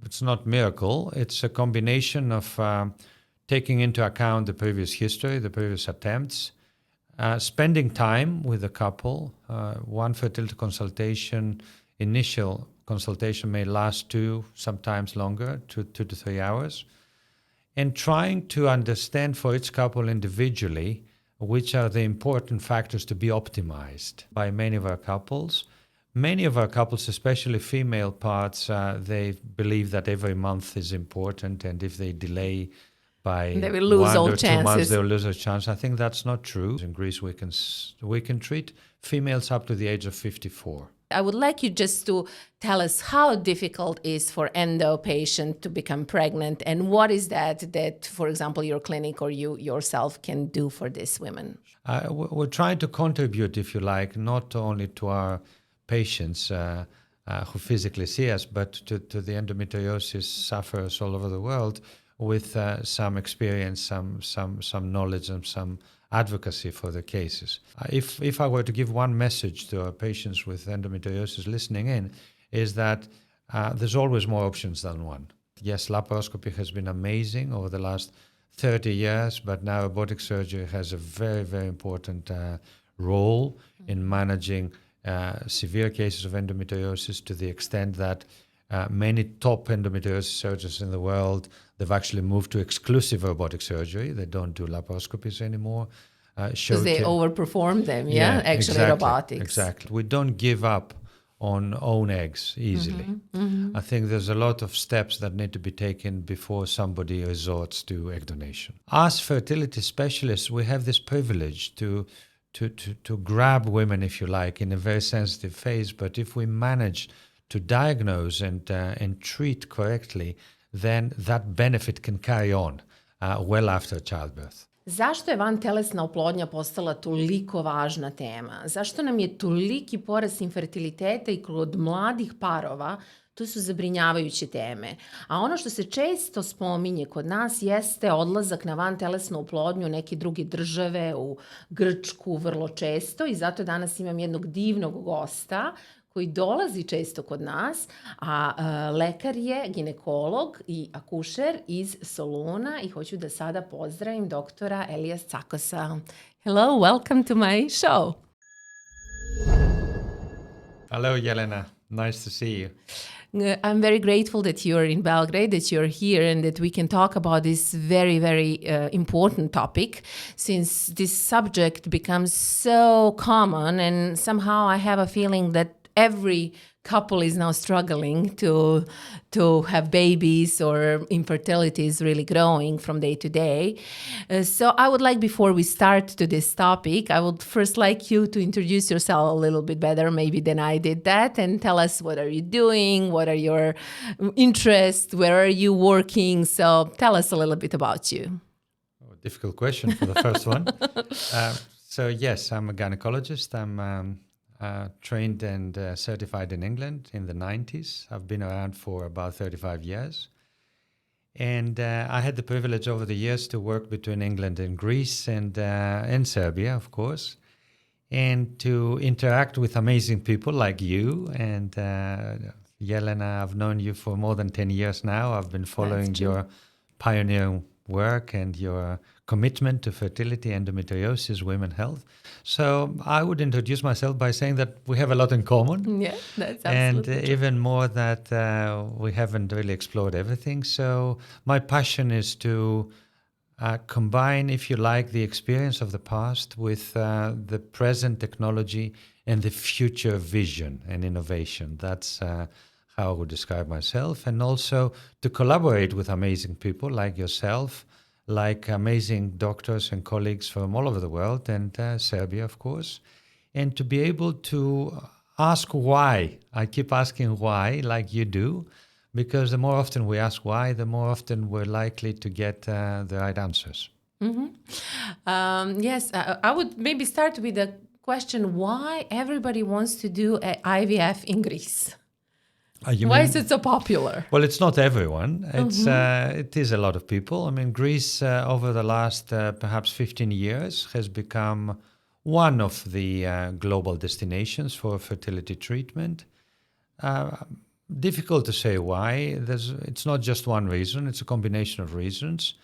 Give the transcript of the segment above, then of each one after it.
it's not miracle. It's a combination of taking into account the previous history, the previous attempts, spending time with the couple. One fertility consultation, initial consultation may last 2, sometimes longer, 2 to 3 hours, and trying to understand for each couple individually which are the important factors to be optimized by many of our couples. Many of our couples, especially female parts, they believe that every month is important, and if they delay by they will lose 1 all or 2 chances. months, they will lose a chance. I think that's not true. In Greece, we can treat females up to the age of 54. I would like you just to tell us how difficult it is for endo patient to become pregnant, and what is that, for example, your clinic or you yourself can do for these women? We're trying to contribute, if you like, not only to our patients who physically see us, but to the endometriosis sufferers all over the world with some experience, some knowledge, and some advocacy for the cases. If I were to give one message to our patients with endometriosis listening in, is that there's always more options than one. Yes, laparoscopy has been amazing over the last 30 years, but now robotic surgery has a very, very important role in managing severe cases of endometriosis, to the extent that many top endometriosis surgeons in the world, they've actually moved to exclusive robotic surgery. They don't do laparoscopies anymore. Because they overperform them, actually, exactly, robotics. Exactly. We don't give up on own eggs easily. I think there's a lot of steps that need to be taken before somebody resorts to egg donation. As fertility specialists, we have this privilege to grab women, if you like, in a very sensitive phase. But if we manage to diagnose and treat correctly, then that benefit can carry on well after childbirth. Zašto je vantelesna oplodnja postala toliko važna tema? Zašto nam je toliki porast infertiliteta i kod mladih parova? To su zabrinjavajuće teme. A ono što se često spominje kod nas jeste odlazak na vantelesnu oplodnju u neke druge države, u Grčku vrlo često, i zato danas imam jednog divnog gosta koji dolazi često kod nas, a lekar je ginekolog i akušer iz Soluna, i hoću da sada pozdravim doktora Elias Tsakosa. Hello, welcome to my show. Hello, Jelena. Nice to see you. I'm very grateful that you're in Belgrade, that you're here, and that we can talk about this very, very important topic, since this subject becomes so common, and somehow I have a feeling that every couple is now struggling to have babies, or infertility is really growing from day to day. So I would like, before we start to this topic, I would first like you to introduce yourself a little bit better maybe than I did that, and tell us what are you doing, what are your interests, where are you working. So tell us a little bit about you. Oh, difficult question for the first one. So yes, I'm a gynecologist. I'm trained and certified in England in the 90s. I've been around for about 35 years. And I had the privilege over the years to work between England and Greece and Serbia, of course, and to interact with amazing people like you. And Jelena, I've known you for more than 10 years now. I've been following your pioneering work and your commitment to fertility, endometriosis, women health. So I would introduce myself by saying that we have a lot in common. Yeah, that's absolutely And true. even more that we haven't really explored everything. So my passion is to combine, if you like, the experience of the past with the present technology and the future vision and innovation. That's how I would describe myself. And also to collaborate with amazing people like yourself, like amazing doctors and colleagues from all over the world, and Serbia, of course, and to be able to ask why. I keep asking why, like you do, because the more often we ask why, the more often we're likely to get the right answers. Yes, I would maybe start with a question: why everybody wants to do a IVF in Greece? Why is it so popular? Well, it's not everyone. It is a lot of people. I mean, Greece over the last perhaps 15 years has become one of the global destinations for fertility treatment. difficult to say why. It's not just one reason, it's a combination of reasons.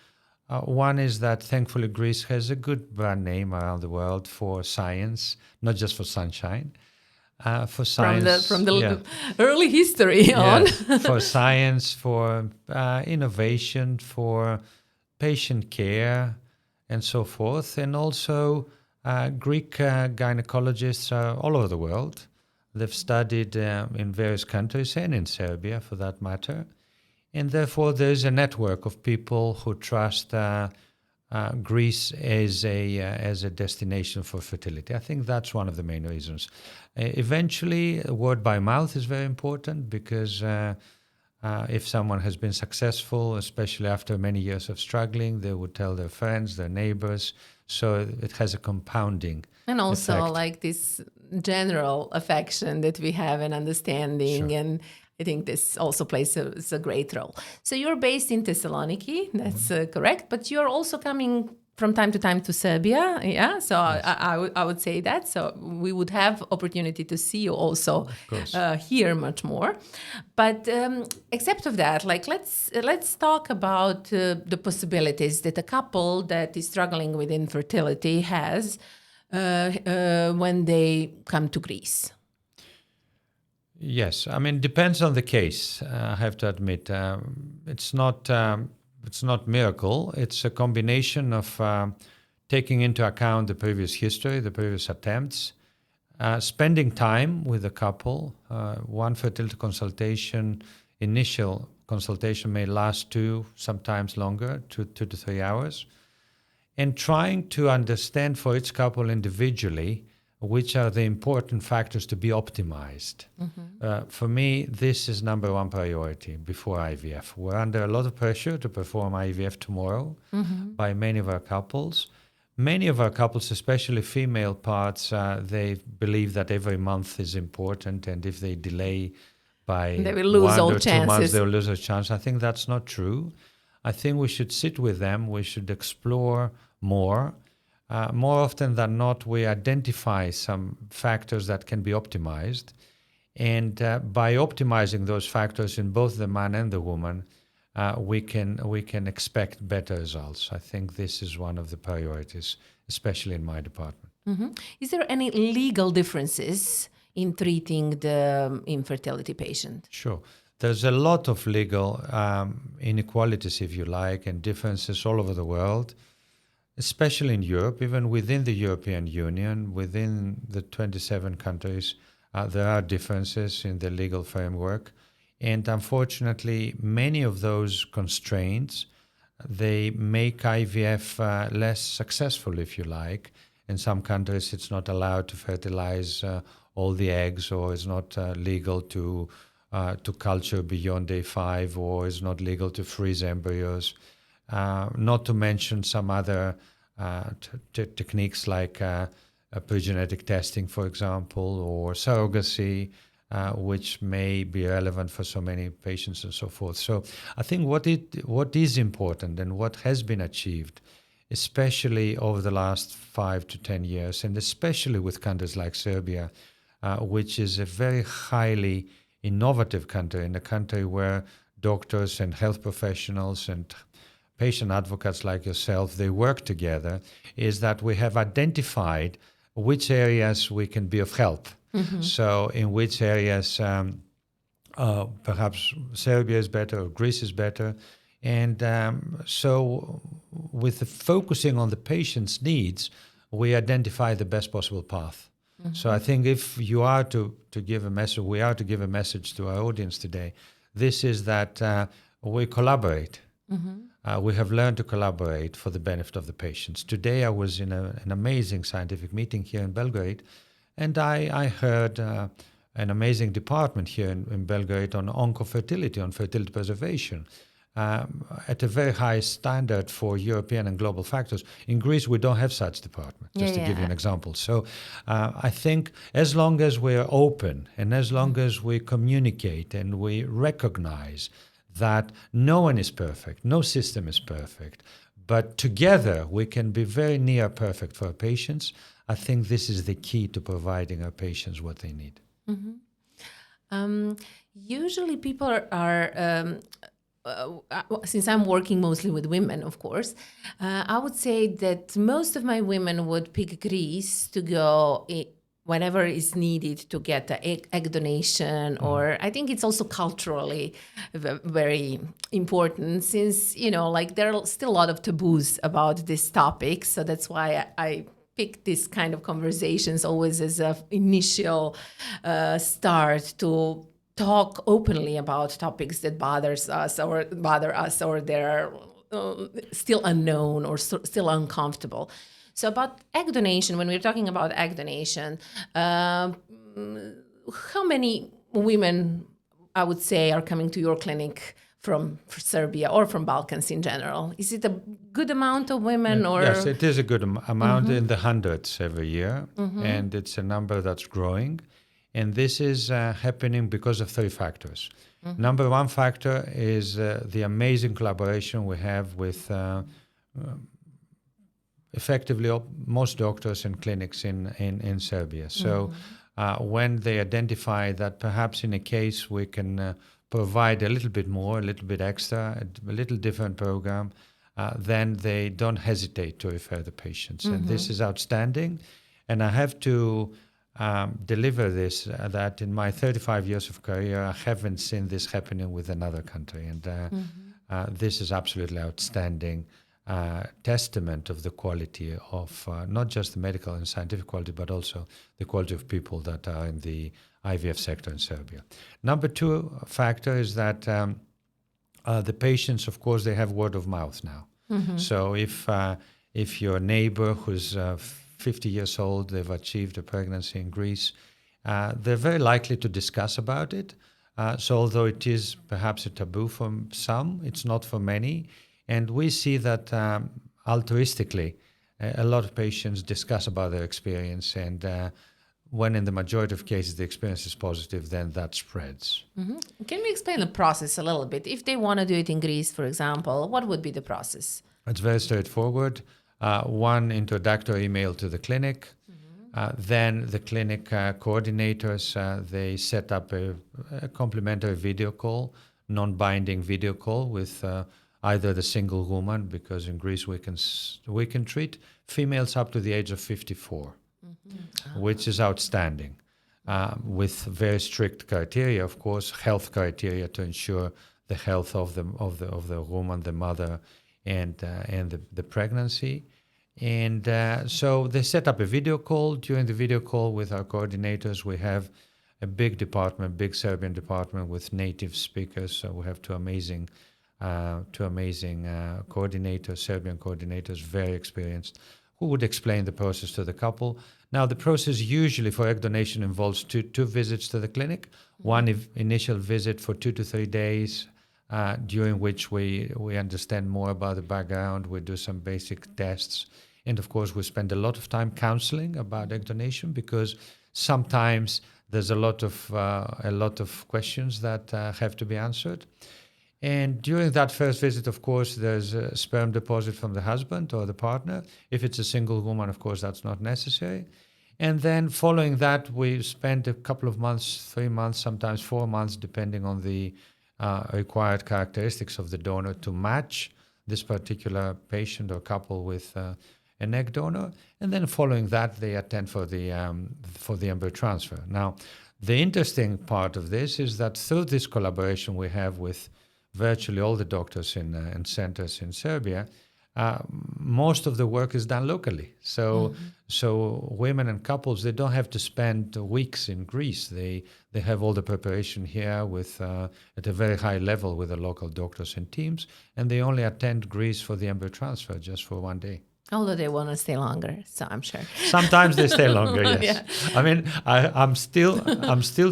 One is that thankfully Greece has a good brand name around the world for science, not just for sunshine. For science, from the early history on. For science, for innovation, for patient care, and so forth. And also, Greek gynecologists are all over the world. They've studied in various countries and in Serbia, for that matter. And therefore, there's a network of people who trust Greece as a destination for fertility. I think that's one of the main reasons. Eventually, word by mouth is very important because if someone has been successful, especially after many years of struggling, they would tell their friends, their neighbors. So it has a compounding and also effect. Like this general affection that we have and understanding. Sure. And I think this also plays a great role. So you're based in Thessaloniki, that's correct, but you're also coming from time to time to Serbia, yeah? So yes. I would say that. So we would have opportunity to see you also here much more. But except of that, like let's talk about the possibilities that a couple that is struggling with infertility has when they come to Greece. Yes, I mean, depends on the case. I have to admit, it's not miracle. It's a combination of taking into account the previous history, the previous attempts, spending time with the couple. One fertility consultation, initial consultation may last 2, sometimes longer, 2 to 3 hours, and trying to understand for each couple individually which are the important factors to be optimized. Mm-hmm. For me, this is number one priority before IVF. We're under a lot of pressure to perform IVF tomorrow by many of our couples. Many of our couples, especially female parts, they believe that every month is important, and if they delay by they will lose 1 all or 2 chances. months, they will lose a chance. I think that's not true. I think we should sit with them. We should explore more. More often than not, we identify some factors that can be optimized. And by optimizing those factors in both the man and the woman, we can expect better results. I think this is one of the priorities, especially in my department. Mm-hmm. Is there any legal differences in treating the infertility patient? Sure. There's a lot of legal inequalities, if you like, and differences all over the world. Especially in Europe, even within the European Union, within the 27 countries, there are differences in the legal framework. And unfortunately, many of those constraints, they make IVF less successful, if you like. In some countries, it's not allowed to fertilize all the eggs, or it's not legal to culture beyond day 5, or it's not legal to freeze embryos. Not to mention some other techniques like pre-genetic testing, for example, or surrogacy, which may be relevant for so many patients and so forth. So I think what is important and what has been achieved, especially over the last 5 to 10 years, and especially with countries like Serbia, which is a very highly innovative country, and a country where doctors and health professionals and patient advocates like yourself, they work together, is that we have identified which areas we can be of help. Mm-hmm. So in which areas perhaps Serbia is better or Greece is better. And so with the focusing on the patient's needs, we identify the best possible path. Mm-hmm. So I think if you are to give a message, we are to give a message to our audience today, this is that we collaborate. Mm-hmm. We have learned to collaborate for the benefit of the patients. Today I was in an amazing scientific meeting here in Belgrade, and I heard an amazing department here in Belgrade on oncofertility, on fertility preservation, at a very high standard for European and global factors. In Greece, we don't have such department, just to give you an example. So I think as long as we're open and as long as we communicate and we recognize that no one is perfect, no system is perfect, but together we can be very near perfect for our patients. I think this is the key to providing our patients what they need. Mm-hmm. Usually people since I'm working mostly with women, of course, I would say that most of my women would pick Greece to go whenever is needed to get the egg donation, or I think it's also culturally very important since, like there are still a lot of taboos about this topic. So that's why I pick this kind of conversations always as an initial start to talk openly about topics that bother us or they're still unknown or still uncomfortable. So about egg donation, when we're talking about egg donation, how many women, I would say, are coming to your clinic from Serbia or from Balkans in general? Is it a good amount of women? Or Yes, it is a good amount, in the hundreds every year, and it's a number that's growing. And this is happening because of three factors. Number one factor is the amazing collaboration we have with effectively most doctors and clinics in Serbia. So when they identify that perhaps in a case we can provide a little bit more, a little bit extra, a little different program, then they don't hesitate to refer the patients. And this is outstanding. And I have to deliver this, that in my 35 years of career, I haven't seen this happening with another country. And this is absolutely outstanding testament of the quality of not just the medical and scientific quality, but also the quality of people that are in the IVF sector in Serbia. Number two factor is that the patients, of course, they have word of mouth now. So if your neighbor who's 50 years old, they've achieved a pregnancy in Greece, they're very likely to discuss about it. So although it is perhaps a taboo for some, it's not for many. And we see that altruistically, a lot of patients discuss about their experience, and when in the majority of cases the experience is positive, then that spreads. Can we explain the process a little bit? If they want to do it in Greece, for example, what would be the process? It's very straightforward. One introductory email to the clinic. Then the clinic coordinators, they set up a complimentary video call, non-binding video call with either the single woman, because in Greece we can treat females up to the age of 54, which is outstanding, with very strict criteria, of course, health criteria to ensure the health of the woman, the mother, and the pregnancy. And so they set up a video call. During the video call with our coordinators, we have a big Serbian department with native speakers. So we have two amazing coordinators, Serbian coordinators, very experienced, who would explain the process to the couple. Now, the process usually for egg donation involves two visits to the clinic. One initial visit for 2 to 3 days, during which we understand more about the background, we do some basic tests, and of course we spend a lot of time counseling about egg donation, because sometimes there's a lot of questions that have to be answered. And during that first visit, of course, there's a sperm deposit from the husband or the partner. If it's a single woman, of course, that's not necessary. And then following that, we spend a couple of months, 3 months, sometimes 4 months, depending on the required characteristics of the donor, to match this particular patient or couple with an egg donor. And then following that, they attend for the embryo transfer. Now, the interesting part of this is that through this collaboration we have with virtually all the doctors and centers in Serbia, most of the work is done locally. So women and couples, they don't have to spend weeks in Greece. They have all the preparation here with at a very high level with the local doctors and teams, and they only attend Greece for the embryo transfer just for 1 day. Although they want to stay longer, so I'm sure. Sometimes they stay longer, yes. Yeah. I mean, I'm still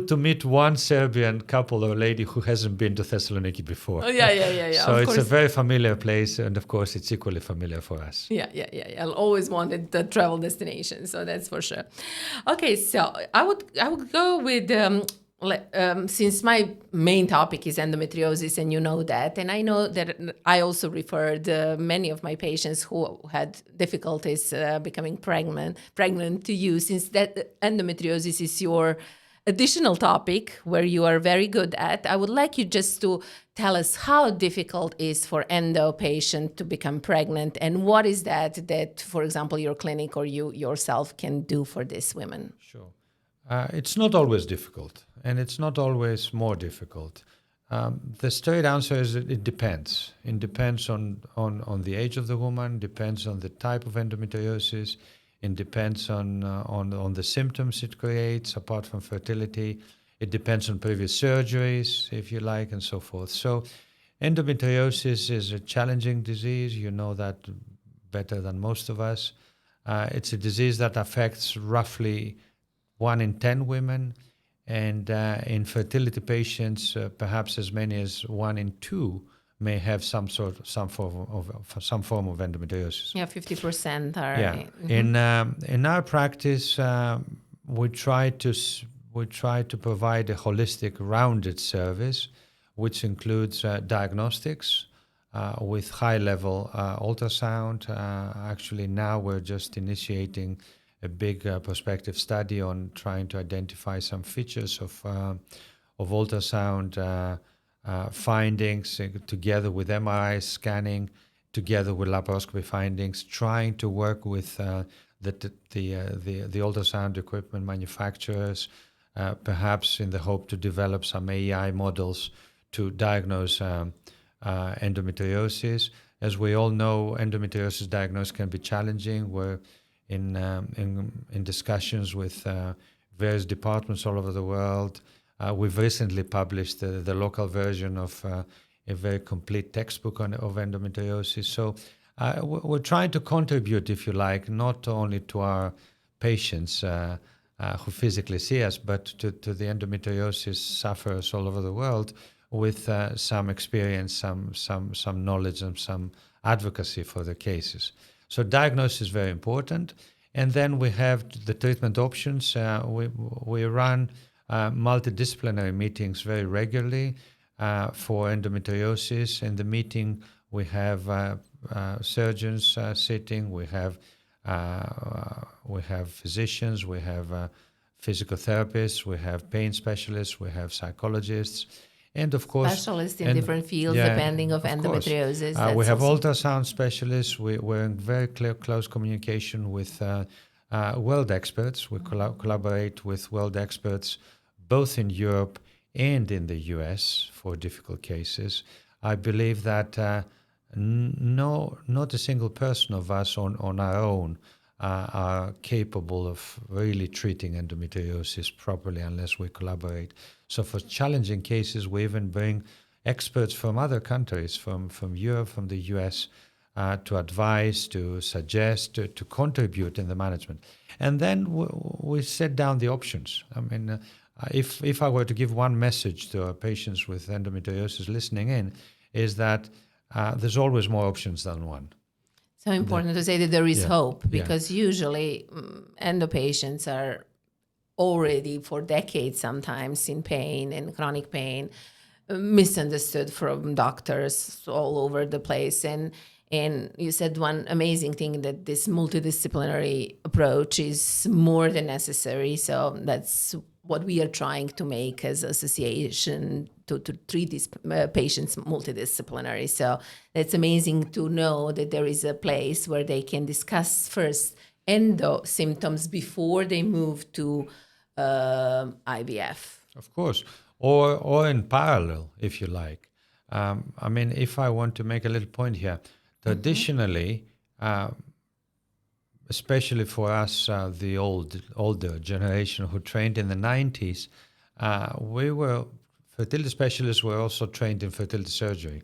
to meet one Serbian couple or lady who hasn't been to Thessaloniki before. Oh, yeah. So of it's course. a very familiar place, and of course it's equally familiar for us. Yeah. I always wanted the travel destination, so that's for sure. Okay, so I would go with since my main topic is endometriosis, and you know that, and I know that I also referred many of my patients who had difficulties becoming pregnant to you, since that endometriosis is your additional topic where you are very good at, I would like you just to tell us how difficult it is for endo patient to become pregnant, and what is that, for example, your clinic or you yourself can do for these women. Sure. It's not always difficult, and it's not always more difficult. The straight answer is it depends. It depends on the age of the woman, depends on the type of endometriosis, it depends on the symptoms it creates apart from fertility. It depends on previous surgeries, if you like, and so forth. So endometriosis is a challenging disease. You know that better than most of us. It's a disease that affects roughly 1 in 10 women, and in fertility patients, perhaps as many as 1 in 2 may have some form of endometriosis. Yeah, 50% are. Yeah. In our practice, we try to provide a holistic, rounded service, which includes diagnostics with high-level ultrasound. Actually, now we're just initiating a big prospective study on trying to identify some features of ultrasound findings together with MRI scanning, together with laparoscopy findings, trying to work with the ultrasound equipment manufacturers, perhaps in the hope to develop some AI models to diagnose endometriosis. As we all know, endometriosis diagnosis can be challenging. We're in discussions with various departments all over the world. We've recently published the local version of a very complete textbook of endometriosis. So we're trying to contribute, if you like, not only to our patients who physically see us, but to the endometriosis sufferers all over the world with some experience, some knowledge, and some advocacy for the cases. So diagnosis is very important. And then we have the treatment options. We run multidisciplinary meetings very regularly for endometriosis. In the meeting, we have surgeons sitting, we have physicians, we have physical therapists, we have pain specialists, we have psychologists, and of course specialists in different fields, depending of endometriosis. We have ultrasound specialists. We're in very close communication with world experts. We collaborate with world experts both in Europe and in the US for difficult cases. I believe that not a single person of us on our own are capable of really treating endometriosis properly unless we collaborate. So for challenging cases, we even bring experts from other countries, from Europe, from the US, to advise, to suggest, to contribute in the management. And then we set down the options. I mean, if I were to give one message to our patients with endometriosis listening in, is that there's always more options than one. So important to say that there is hope, because usually endo patients are already for decades sometimes in pain and chronic pain, misunderstood from doctors all over the place. And you said one amazing thing, that this multidisciplinary approach is more than necessary. So that's what we are trying to make as association to treat these patients multidisciplinary. So it's amazing to know that there is a place where they can discuss first endo symptoms before they move to IVF. Of course, or in parallel, if you like. I mean, if I want to make a little point here, traditionally, especially for us, the older generation who trained in the 90s, fertility specialists were also trained in fertility surgery.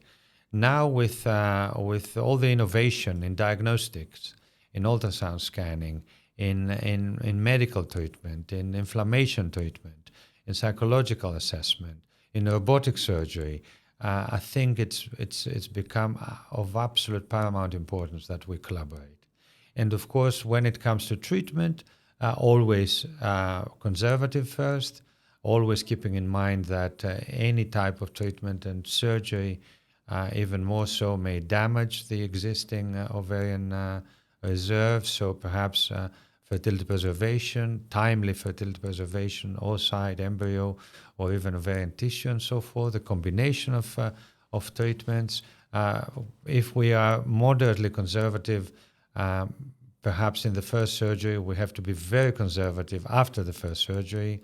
Now with all the innovation in diagnostics, in ultrasound scanning, in medical treatment, in inflammation treatment, in psychological assessment, in robotic surgery, I think it's become of absolute paramount importance that we collaborate. And of course, when it comes to treatment, always conservative first, always keeping in mind that any type of treatment and surgery, even more so, may damage the existing ovarian reserve. So perhaps fertility preservation, timely fertility preservation, oocyte, embryo, or even ovarian tissue and so forth, a combination of treatments. If we are moderately conservative, perhaps in the first surgery, we have to be very conservative after the first surgery.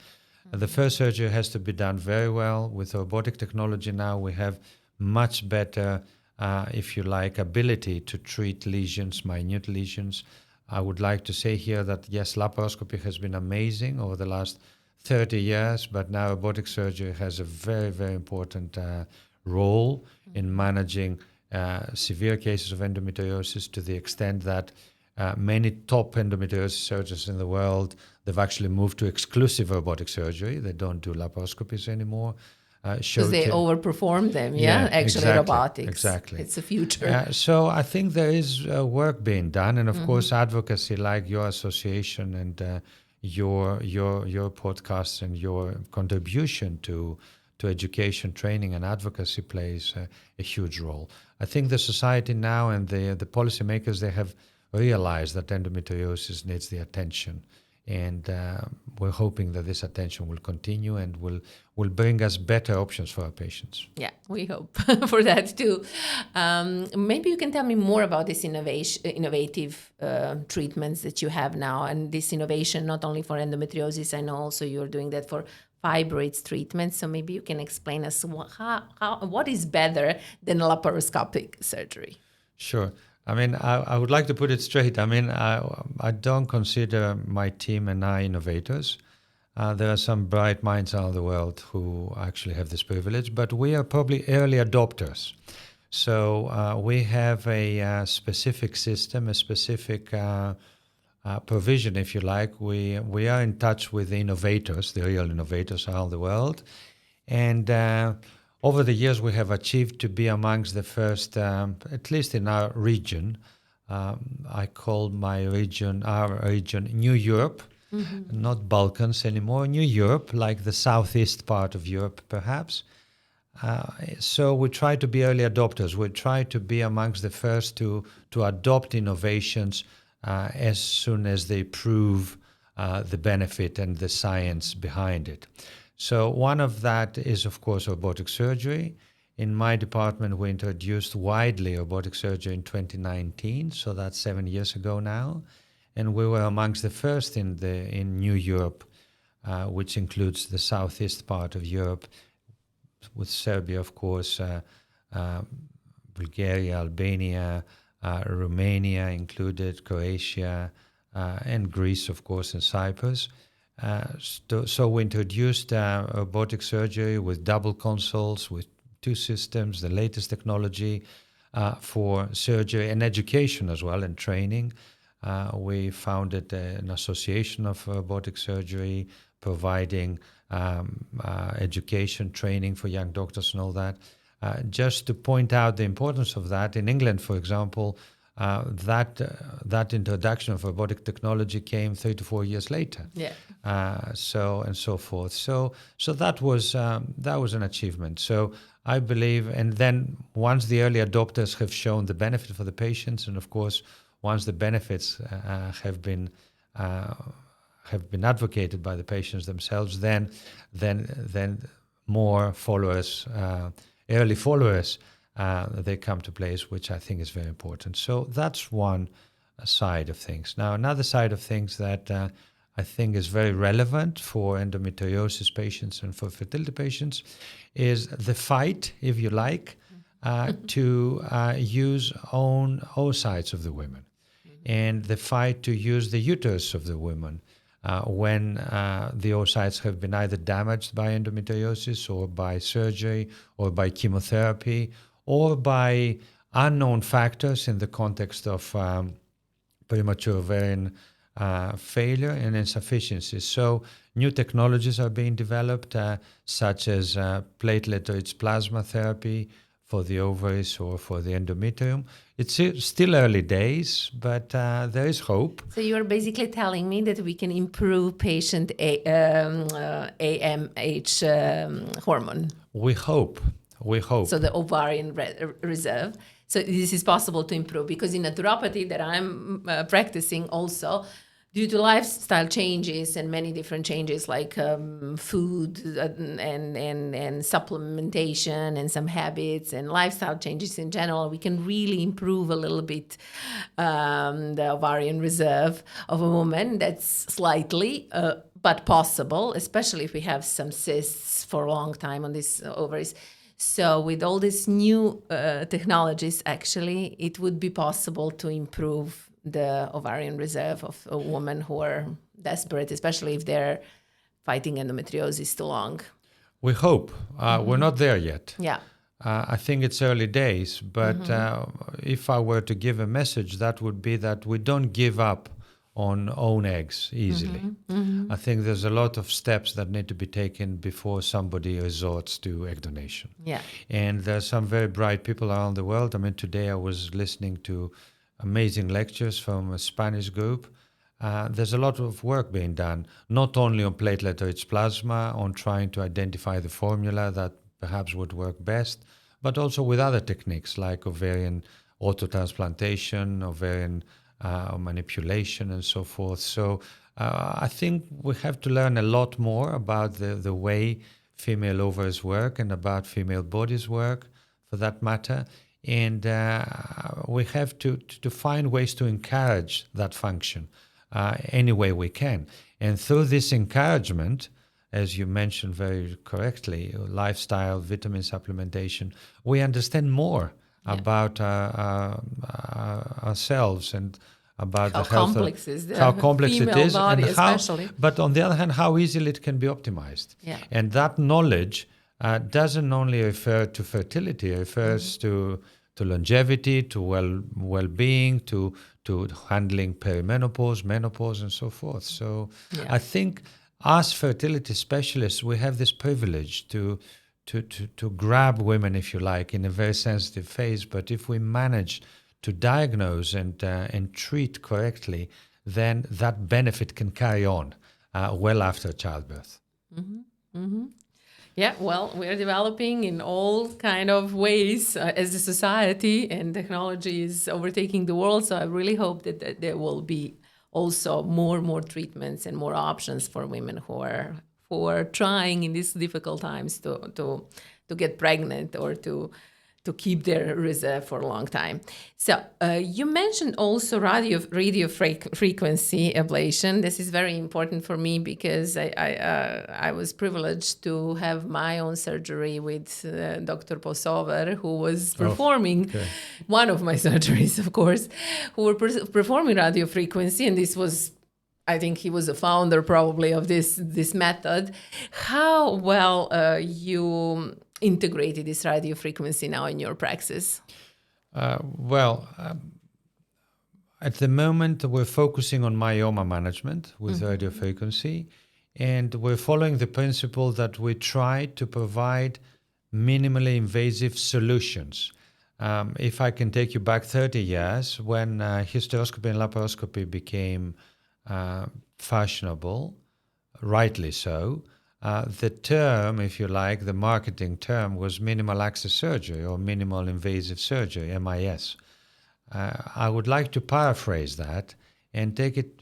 The first surgery has to be done very well. With robotic technology now, we have much better, if you like, ability to treat lesions, minute lesions. I would like to say here that, yes, laparoscopy has been amazing over the last 30 years, but now robotic surgery has a very, very important role in managing severe cases of endometriosis, to the extent that many top endometriosis surgeons in the world, they've actually moved to exclusive robotic surgery. They don't do laparoscopies anymore. Because they overperform them, actually, exactly, robotics. Exactly. It's the future. So I think there is work being done, and of course advocacy like your association and your podcast and your contribution to education, training and advocacy plays a huge role. I think the society now and the policymakers, they have realized that endometriosis needs the attention. And we're hoping that this attention will continue and will bring us better options for our patients. Yeah, we hope for that too. Maybe you can tell me more about this innovative treatments that you have now, and this innovation not only for endometriosis. I know also you're doing that for fibroids treatment. So maybe you can explain us what is better than laparoscopic surgery. Sure. I mean, I would like to put it straight. I mean, I don't consider my team and I innovators. There are some bright minds around the world who actually have this privilege, but we are probably early adopters. So we have a specific system, a specific provision, if you like. We are in touch with the innovators, the real innovators around the world. And over the years, we have achieved to be amongst the first, at least in our region. I call our region, New Europe, not Balkans anymore, New Europe, like the southeast part of Europe, perhaps. So we try to be early adopters. We try to be amongst the first to adopt innovations as soon as they prove the benefit and the science behind it. So one of that is, of course, robotic surgery. In my department, we introduced widely robotic surgery in 2019, so that's 7 years ago now. And we were amongst the first in New Europe, which includes the southeast part of Europe, with Serbia, of course, Bulgaria, Albania, Romania included, Croatia, and Greece, of course, and Cyprus. So we introduced robotic surgery with double consoles, with 2 systems, the latest technology for surgery and education as well, and training. We founded an association of robotic surgery, providing education, training for young doctors and all that. Just to point out the importance of that, in England, for example, that introduction of robotic technology came 3 to 4 years later. So and so forth. So that was an achievement. So I believe, and then once the early adopters have shown the benefit for the patients, and of course once the benefits have been advocated by the patients themselves, then more followers, early followers. They come to place, which I think is very important. So that's one side of things. Now, another side of things that I think is very relevant for endometriosis patients and for fertility patients is the fight, if you like, to use own oocytes of the women, and the fight to use the uterus of the women when the oocytes have been either damaged by endometriosis or by surgery or by chemotherapy, or by unknown factors in the context of premature ovarian failure and insufficiency. So new technologies are being developed, such as platelet-rich plasma therapy for the ovaries or for the endometrium. It's still early days, but there is hope. So you're basically telling me that we can improve patient AMH hormone. We hope. So the ovarian reserve. So this is possible to improve, because in naturopathy that I'm practicing also, due to lifestyle changes and many different changes like food and supplementation and some habits and lifestyle changes in general, we can really improve a little bit the ovarian reserve of a woman. That's slightly, but possible, especially if we have some cysts for a long time on these ovaries. So with all these new technologies, actually, it would be possible to improve the ovarian reserve of a woman who are desperate, especially if they're fighting endometriosis too long. We hope. We're not there yet. Yeah. I think it's early days, but if I were to give a message, that would be that we don't give up on own eggs easily. I think there's a lot of steps that need to be taken before somebody resorts to egg donation. Yeah. And there's some very bright people around the world. I mean, today I was listening to amazing lectures from a Spanish group. There's a lot of work being done, not only on platelet-rich plasma, on trying to identify the formula that perhaps would work best, but also with other techniques like ovarian autotransplantation, ovarian manipulation, and so forth. So I think we have to learn a lot more about the way female ovaries work and about female bodies work, for that matter. And we have to find ways to encourage that function any way we can. And through this encouragement, as you mentioned very correctly, lifestyle, vitamin supplementation, we understand more about ourselves and about how the health complex is the how complex it is, body, and how, especially. but on the other hand, how easily it can be optimized. Yeah. And that knowledge doesn't only refer to fertility; it refers to longevity, to well-being, to handling perimenopause, menopause, and so forth. So I think as fertility specialists, we have this privilege to grab women, if you like, in a very sensitive phase. But if we manage to diagnose and treat correctly, then that benefit can carry on well after childbirth. Yeah, well, we're developing in all kind of ways as a society, and technology is overtaking the world. So I really hope that there will be also more treatments and more options for women who are trying in these difficult times to get pregnant or to keep their reserve for a long time. So you mentioned also radio frequency ablation. This is very important for me because I was privileged to have my own surgery with Dr. Posover, who was performing one of my surgeries, of course, who were performing radio frequency, and this was, I think he was a founder probably of this method. How well you integrated this radio frequency now in your praxis? At the moment, we're focusing on myoma management with radio frequency, and we're following the principle that we try to provide minimally invasive solutions. If I can take you back 30 years, when hysteroscopy and laparoscopy became fashionable, rightly so, the term, if you like, the marketing term was minimal access surgery or minimal invasive surgery, MIS. I would like to paraphrase that and take it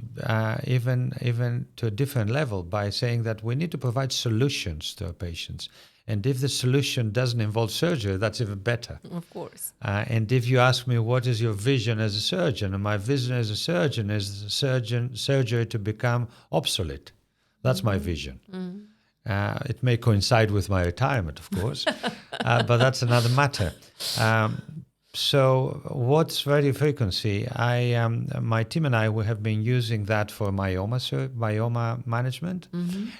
even to a different level by saying that we need to provide solutions to our patients. And if the solution doesn't involve surgery, that's even better. Of course. And if you ask me, what is your vision as a surgeon? And my vision as a surgeon is surgery to become obsolete. That's my vision. It may coincide with my retirement, of course, but that's another matter. So what's radio frequency? My team and I, we have been using that for myoma management.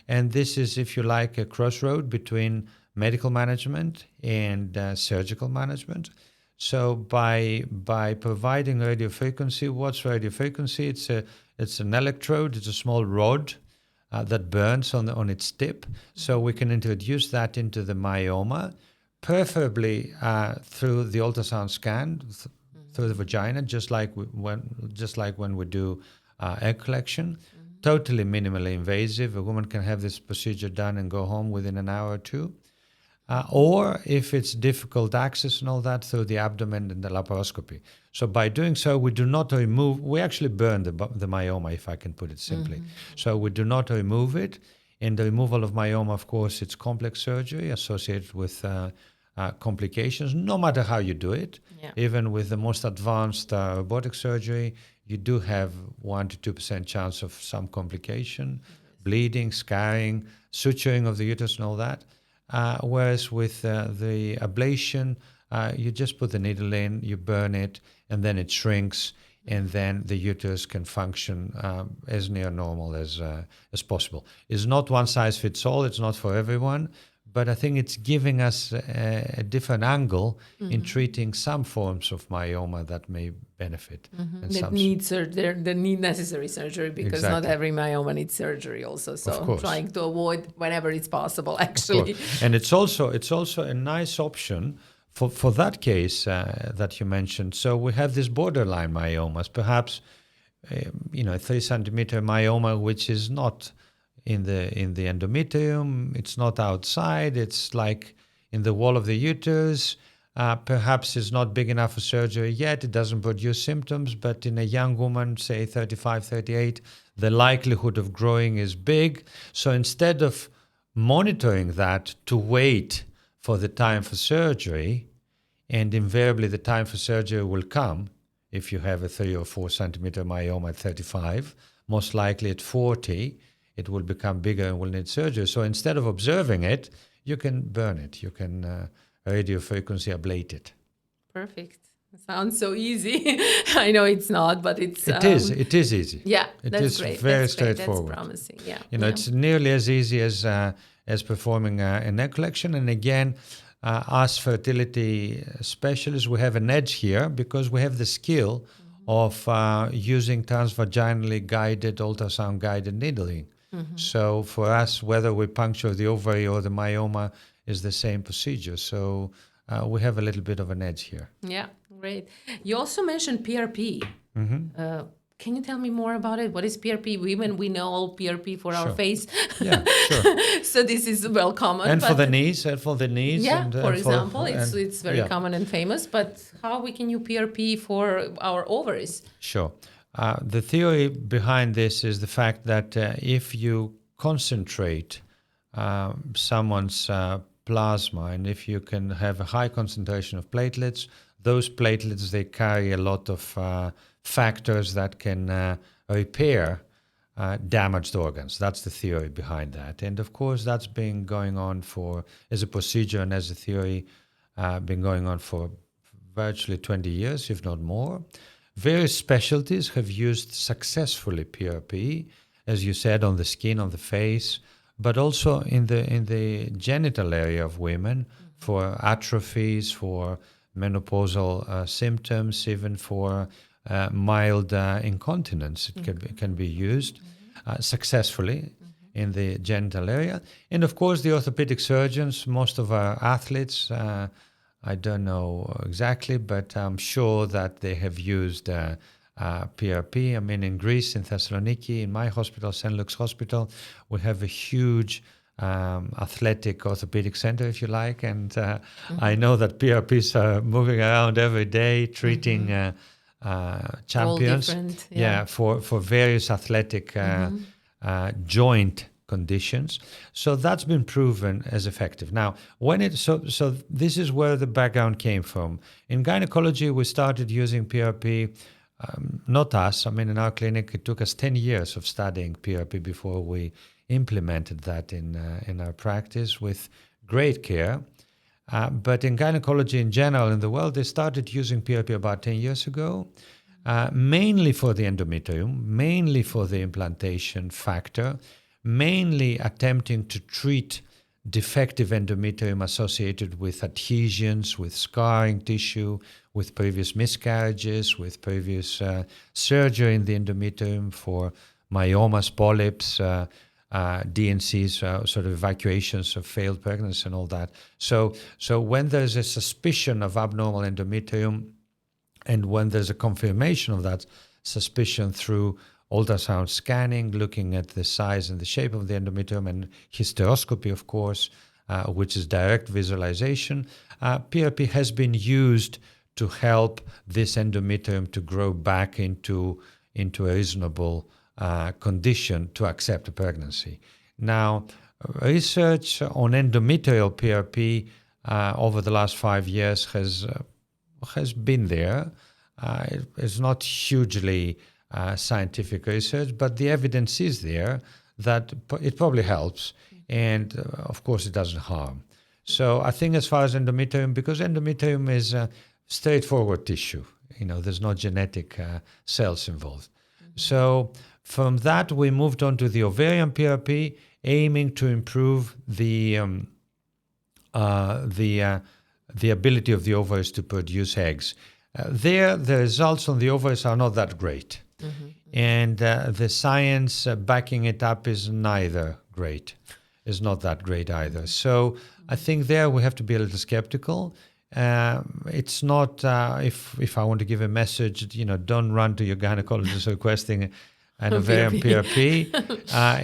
And this is, if you like, a crossroad between medical management and surgical management. So by providing radio frequency, what's radio frequency? It's an electrode, it's a small rod that burns on its tip. So we can introduce that into the myoma, preferably through the ultrasound scan, through the vagina, just like when we do egg collection. Totally minimally invasive. A woman can have this procedure done and go home within an hour or two. or if it's difficult access and all that, through the abdomen and the laparoscopy. So by doing so, we do not remove, we actually burn the myoma, if I can put it simply. So we do not remove it. In the removal of myoma, of course, it's complex surgery associated with complications, no matter how you do it. Yeah. Even with the most advanced robotic surgery, you do have 1 to 2% chance of some complication, bleeding, scarring, suturing of the uterus and all that. Whereas with the ablation, you just put the needle in, you burn it, and then it shrinks, and then the uterus can function as near normal as possible. It's not one size fits all. It's not for everyone. But I think it's giving us a different angle in treating some forms of myoma that may benefit. And That need necessary surgery, because not every myoma needs surgery also. So trying to avoid whenever it's possible, actually. And it's also a nice option for that case that you mentioned. So we have these borderline myomas, perhaps a 3-centimeter myoma, which is not in the endometrium, it's not outside, it's like in the wall of the uterus. Perhaps it's not big enough for surgery yet, it doesn't produce symptoms, but in a young woman, say 35, 38, the likelihood of growing is big. So instead of monitoring that to wait for the time for surgery, and invariably the time for surgery will come if you have a 3 or 4 centimeter myoma at 35, most likely at 40, it will become bigger and will need surgery. So instead of observing it, you can burn it. You can radio frequency ablate it. Perfect. Sounds so easy. I know it's not, but it's... It is easy. Yeah, that's great. Very straightforward. That's promising, yeah. It's nearly as easy as performing an egg collection. And again, us fertility specialists, we have an edge here because we have the skill of using transvaginally guided, ultrasound-guided needling. So for us, whether we puncture the ovary or the myoma is the same procedure. So we have a little bit of an edge here. Yeah, great. You also mentioned PRP. Can you tell me more about it? What is PRP? Women, we know all PRP for our face. Yeah, sure. So this is well common. And for the knees, Yeah, for example, it's very common and famous. But how can you PRP for our ovaries? Sure. The theory behind this is the fact that if you concentrate someone's plasma, and if you can have a high concentration of platelets, those platelets, they carry a lot of factors that can repair damaged organs. That's the theory behind that. And of course, that's been going on as a procedure and as a theory, been going on for virtually 20 years, if not more. Various specialties have used successfully PRP, as you said, on the skin, on the face, but also in the genital area of women for atrophies, for menopausal symptoms, even for mild incontinence. It can be used successfully in the genital area. And of course, the orthopedic surgeons, most of our athletes, I don't know exactly, but I'm sure that they have used PRP. I mean, in Greece, in Thessaloniki, in my hospital, St. Luke's Hospital, we have a huge athletic orthopedic center, if you like. And I know that PRPs are moving around every day, treating champions. All different, for various athletic joint conditions. So that's been proven as effective. Now, so this is where the background came from. In gynecology, we started using PRP, not us. I mean, in our clinic, it took us 10 years of studying PRP before we implemented that in our practice with great care. But in gynecology in general in the world, they started using PRP about 10 years ago, mainly for the endometrium, mainly for the implantation factor, mainly attempting to treat defective endometrium associated with adhesions, with scarring tissue, with previous miscarriages, with previous surgery in the endometrium for myomas, polyps, DNCs, sort of evacuations of failed pregnancy and all that. So when there's a suspicion of abnormal endometrium and when there's a confirmation of that suspicion through ultrasound scanning, looking at the size and the shape of the endometrium, and hysteroscopy, of course, which is direct visualization, PRP has been used to help this endometrium to grow back into a reasonable condition to accept a pregnancy. Now, research on endometrial PRP over the last 5 years has been there. It's not hugely scientific research, but the evidence is there that it probably helps, and of course it doesn't harm. So I think as far as endometrium, because endometrium is a straightforward tissue, there's no genetic cells involved. So from that we moved on to the ovarian PRP, aiming to improve the ability of the ovaries to produce eggs. The results on the ovaries are not that great. And the science backing it up is neither great. It's not that great either. So I think there we have to be a little skeptical. It's not, if I want to give a message, don't run to your gynecologist requesting an ovarian PRP.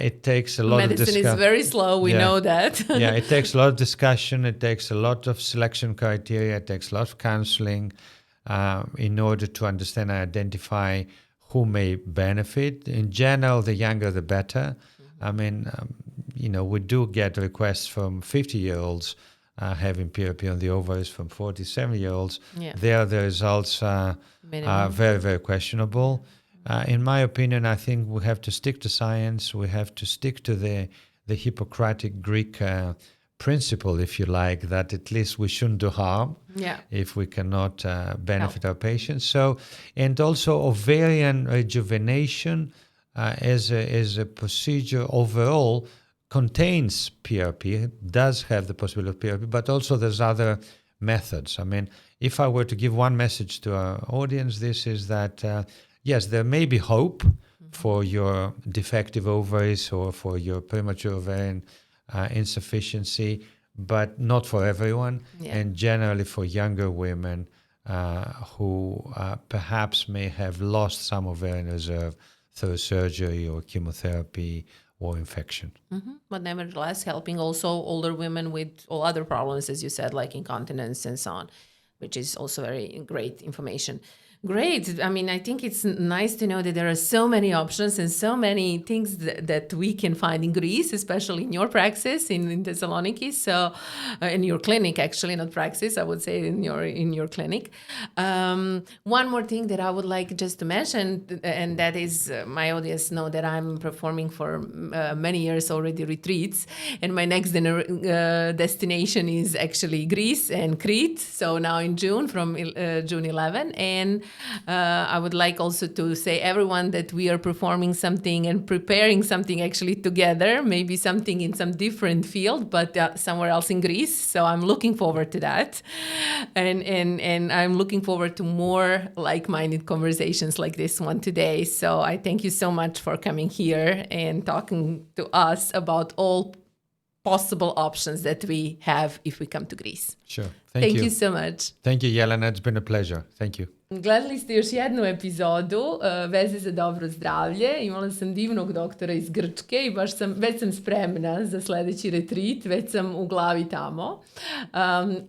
It takes a lot of discussion. Medicine is very slow, we know that. Yeah, it takes a lot of discussion. It takes a lot of selection criteria. It takes a lot of counseling in order to understand and identify who may benefit. In general, the younger the better. I mean, we do get requests from 50-year-olds having PRP on the ovaries, from 47-year-olds. Yeah. There, the results are very, very questionable. In my opinion, I think we have to stick to science. We have to stick to the Hippocratic Greek principle, if you like, that at least we shouldn't do harm if we cannot benefit our patients. So, and also ovarian rejuvenation as a procedure overall contains PRP. It does have the possibility of PRP, but also there's other methods. I mean, if I were to give one message to our audience, this is that, yes, there may be hope for your defective ovaries or for your premature ovarian insufficiency, but not for everyone, and generally for younger women who perhaps may have lost some ovarian reserve through surgery or chemotherapy or infection. But nevertheless, helping also older women with all other problems, as you said, like incontinence and so on, which is also very great information. Great. I mean, I think it's nice to know that there are so many options and so many things that we can find in Greece, especially in your praxis in Thessaloniki. So, in your clinic, actually, not praxis, I would say in your clinic. One more thing that I would like just to mention, and that is my audience know that I'm performing for many years already retreats, and my next destination is actually Greece and Crete. So now in June, from June 11, and I would like also to say everyone that we are performing something and preparing something actually together, maybe something in some different field, but somewhere else in Greece. So I'm looking forward to that. And I'm looking forward to more like-minded conversations like this one today. So I thank you so much for coming here and talking to us about all possible options that we have if we come to Greece. Sure. Thank you so much. Thank you, Jelena. It's been a pleasure. Thank you. Gledali ste još jednu epizodu Veze za dobro zdravlje. Imala sam divnog doktora iz Grčke i već sam spremna za sljedeći retreat, već sam u glavi tamo.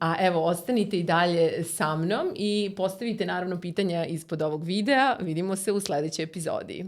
A evo, ostanite i dalje sa mnom i postavite naravno pitanja ispod ovog videa. Vidimo se u sljedećoj epizodi.